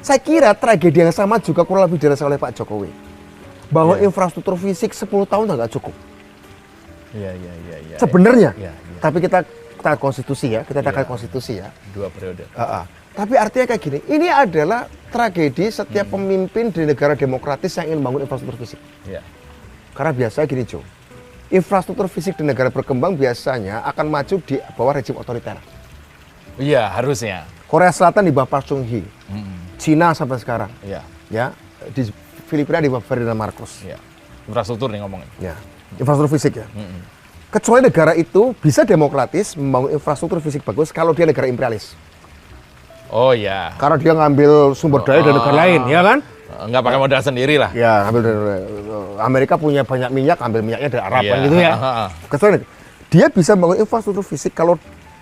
Saya kira tragedi yang sama juga kurang lebih dirasakan oleh Pak Jokowi. Bahwa infrastruktur fisik 10 tahun nggak cukup. Iya. Sebenarnya. Iya. Tapi kita taat konstitusi ya, kita taat konstitusi ya. 2 periode. Tapi artinya kayak gini, ini adalah tragedi setiap pemimpin di negara demokratis yang ingin membangun infrastruktur fisik. Iya. Karena biasanya gini Jo, infrastruktur fisik di negara berkembang biasanya akan maju di bawah rejim otoriter. Iya, harusnya. Korea Selatan di bawah Park Chung-hee, Cina sampai sekarang, Iya. ya di Filipina di bawah Ferdinand Marcos. Iya. Infrastruktur nih ngomongin. Ya, infrastruktur fisik ya. Kecuali negara itu bisa demokratis membangun infrastruktur fisik bagus kalau dia negara imperialis. Oh iya. Karena dia ngambil sumber daya dari negara lain, ya kan? Nggak pakai modal sendiri lah. Ya, ambil dari Amerika punya banyak minyak, ambil minyaknya dari Arab kan gitu ya. Kecuali dia bisa membangun infrastruktur fisik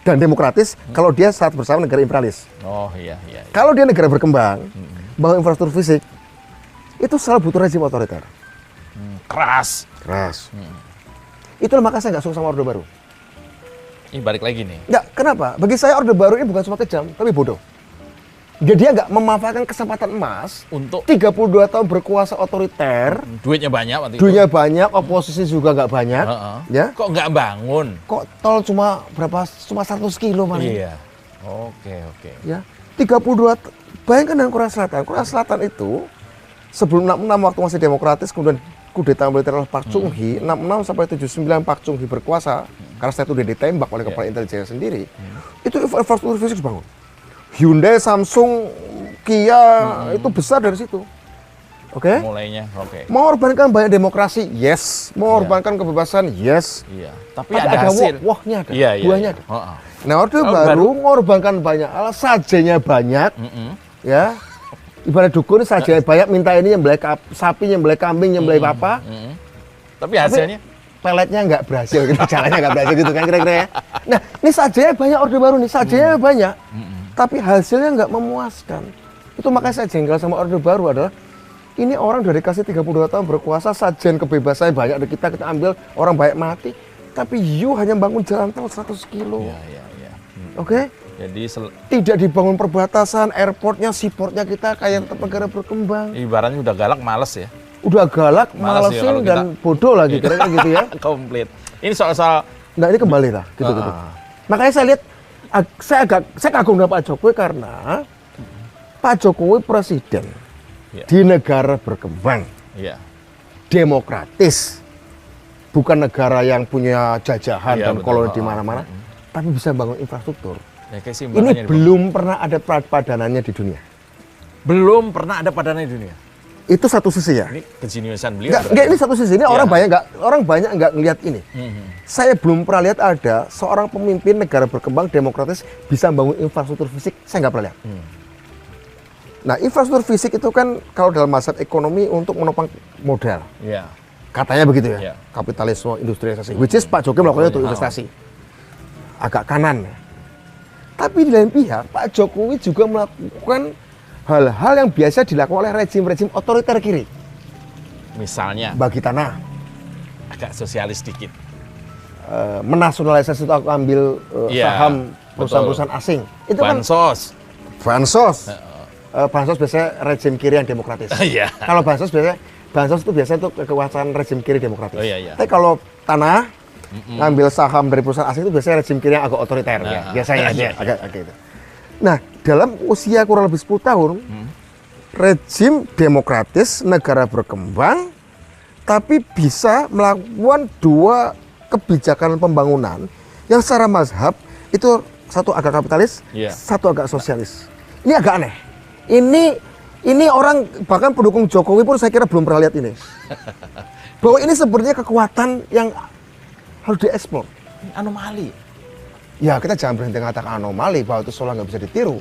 dan demokratis kalau dia saat bersama negara imperialis. Oh iya. Kalau dia negara berkembang, bangun infrastruktur fisik, itu selalu butuh rezim otoriter. Keras. Itulah maka saya nggak suka sama Orde Baru. Ini balik lagi nih. Nggak, kenapa? Bagi saya Orde Baru ini bukan cuma kejam, tapi bodoh. Dia nggak memanfaatkan kesempatan emas Untuk 32 tahun berkuasa otoriter, duitnya banyak waktu itu. duitnya banyak, oposisi juga nggak banyak, ya. Kok nggak bangun? Kok tol cuma 100 kilo paling? Iya. Oke. Ya, 32. Bayangkan dengan Korea Selatan. Korea Selatan itu sebelum 66 waktu masih demokratis, kemudian kudeta militer oleh Park Chung-hee, 66 sampai 79 Park Chung-hee berkuasa, karena saya itu dia ditembak oleh kepala intelijen sendiri. Itu infrastruktur fisik dibangun. Hyundai, Samsung, Kia itu besar dari situ. Oke? Mulainya, oke. Mengorbankan banyak demokrasi, yes. Mengorbankan kebebasan, yes. Iya. Tapi ada hasil. Wahnya ada, Iya. buahnya ada. Heeh. Nah, Orde Baru mengorbankan banyak hal, sajanya banyak, ya. Ibarat dukun sajanya banyak, minta ini nyembelih sapi, nyembelih kambing, nyembelih apa. Tapi hasilnya? Peletnya nggak berhasil, gitu. Jalannya nggak berhasil gitu kan kira-kira ya. Nah, ini sajanya banyak Orde Baru nih, sajanya banyak. Tapi hasilnya nggak memuaskan. Itu makanya saya jengkel sama Orde Baru adalah, ini orang udah dikasih 32 tahun berkuasa, sajian kebebasan banyak dari kita ambil, orang banyak mati. Tapi you hanya bangun jalan tol 100 kilo. Iya. Oke? Jadi Tidak dibangun perbatasan, airportnya, seaportnya kita kayak negara berkembang. ibaratnya udah galak, males ya. Udah galak, Males ya malesin, kalau dan bodoh lagi, kira-kira gitu ya. Komplit. Ini soal Nah, ini kembali lah, gitu. Makanya saya lihat, saya kagum dengan Pak Jokowi karena Pak Jokowi presiden di negara berkembang, demokratis, bukan negara yang punya jajahan dan koloni di mana-mana, tapi bisa bangun infrastruktur. Ya, ini belum pernah ada padanannya di dunia. Belum pernah ada padanannya di dunia. Itu satu sisi ya. Ini kejeniusan beliau. Enggak, ini satu sisi. Ini orang banyak nggak ngelihat ini. Saya belum pernah lihat ada seorang pemimpin negara berkembang demokratis bisa membangun infrastruktur fisik. Saya nggak pernah lihat. Nah, infrastruktur fisik itu kan kalau dalam mazhab ekonomi untuk menopang modal. Iya. Katanya begitu ya. Kapitalisme, industrialisasi. Which is Pak Jokowi melakukannya untuk investasi. Agak kanan. Tapi di lain pihak, Pak Jokowi juga melakukan hal-hal yang biasa dilakukan oleh rejim-rejim otoriter kiri. Misalnya? Bagi tanah. Agak sosialis dikit. Menasionalisasi atau ambil saham perusahaan-perusahaan asing. Itu bansos. Bansos biasanya rejim kiri yang demokratis. Kalau bansos itu biasanya untuk kekuasaan rejim kiri demokratis. Tapi kalau tanah, ngambil saham dari perusahaan asing itu biasanya rejim kiri yang agak otoriter. Biasanya agak gitu. Nah, dalam usia kurang lebih 10 tahun, rejim demokratis, negara berkembang, tapi bisa melakukan 2 kebijakan pembangunan yang secara mazhab itu satu agak kapitalis, satu agak sosialis. Ini agak aneh. Ini orang, bahkan pendukung Jokowi pun saya kira belum pernah lihat ini. Bahwa ini sebenarnya kekuatan yang harus dieksplor. Anomali. Ya, kita jangan berhenti mengatakan anomali, bahwa itu seolah nggak bisa ditiru.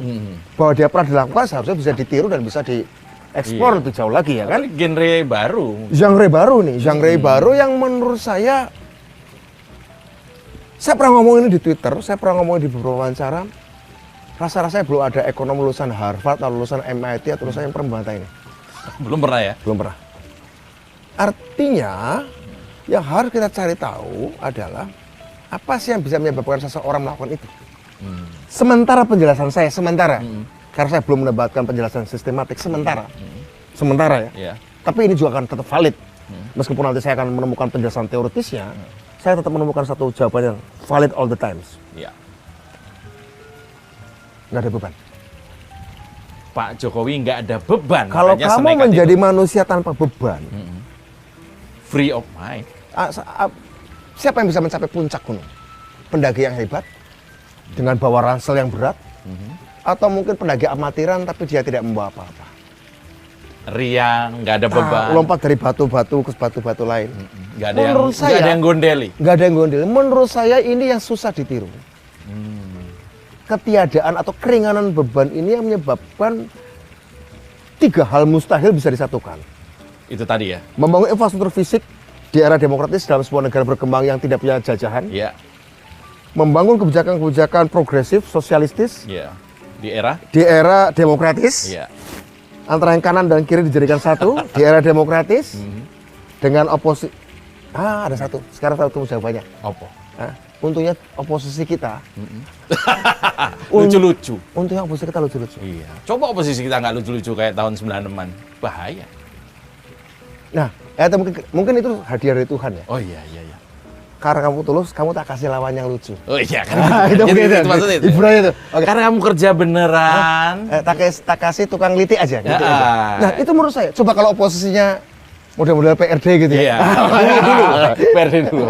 Bahwa dia pernah dilakukan seharusnya bisa ditiru dan bisa dieksplor lebih jauh lagi, ya kan? Genre baru. Genre baru nih, genre baru yang menurut saya pernah ngomong ini di Twitter, saya pernah ngomong di beberapa wawancara, rasa-rasanya belum ada ekonom lulusan Harvard atau lulusan MIT atau lulusan yang pernah membantah ini. Belum pernah ya? Belum pernah. Artinya, yang harus kita cari tahu adalah apa sih yang bisa menyebabkan seseorang melakukan itu. Sementara penjelasan saya, karena saya belum mendapatkan penjelasan sistematik sementara. Sementara ya. Iya. Tapi ini juga akan tetap valid. Meskipun nanti saya akan menemukan penjelasan teoritisnya, saya tetap menemukan satu jawaban yang valid all the times. Iya. Nggak ada beban. Pak Jokowi nggak ada beban. Kalau makanya kamu senekat menjadi itu. manusia tanpa beban, Free of mind. siapa yang bisa mencapai puncak gunung? Pendaki yang hebat, dengan bawa ransel yang berat, atau mungkin pendaki amatiran tapi dia tidak membawa apa-apa. Riang, nggak ada beban. Lompat dari batu-batu ke batu-batu lain. Nggak ada yang, Menurut nggak saya, ada yang gondeli. Nggak ada yang gondel. Menurut saya ini yang susah ditiru. Ketiadaan atau keringanan beban ini yang menyebabkan 3 hal mustahil bisa disatukan. Itu tadi ya. Membangun infrastruktur fisik di era demokratis dalam sebuah negara berkembang yang tidak punya jajahan. Iya. Membangun kebijakan-kebijakan progresif, sosialistis Iya. Di era. di era demokratis. Iya. Antara yang kanan dan kiri dijadikan satu di era demokratis dengan oposisi. Ada satu. Sekarang tahu jawabannya. Apa? Untungnya oposisi kita. Lucu-lucu. Untungnya oposisi kita lucu-lucu. Iya. Coba oposisi kita nggak lucu-lucu kayak tahun 96-an. Bahaya. Nah, mungkin itu hadiah dari Tuhan ya. Oh iya. Karena kamu tulus, kamu tak kasih lawan yang lucu. Oh iya kan. Itu Jadi, begitu. itu maksudnya itu. Hiburannya itu. Oke. Karena kamu kerja beneran. Tak kasih tukang litik aja. Gitu Ya. aja. Nah, itu menurut saya. Coba kalau oposisinya model-model PRD gitu ya. Iya. Dulu. PRD dulu.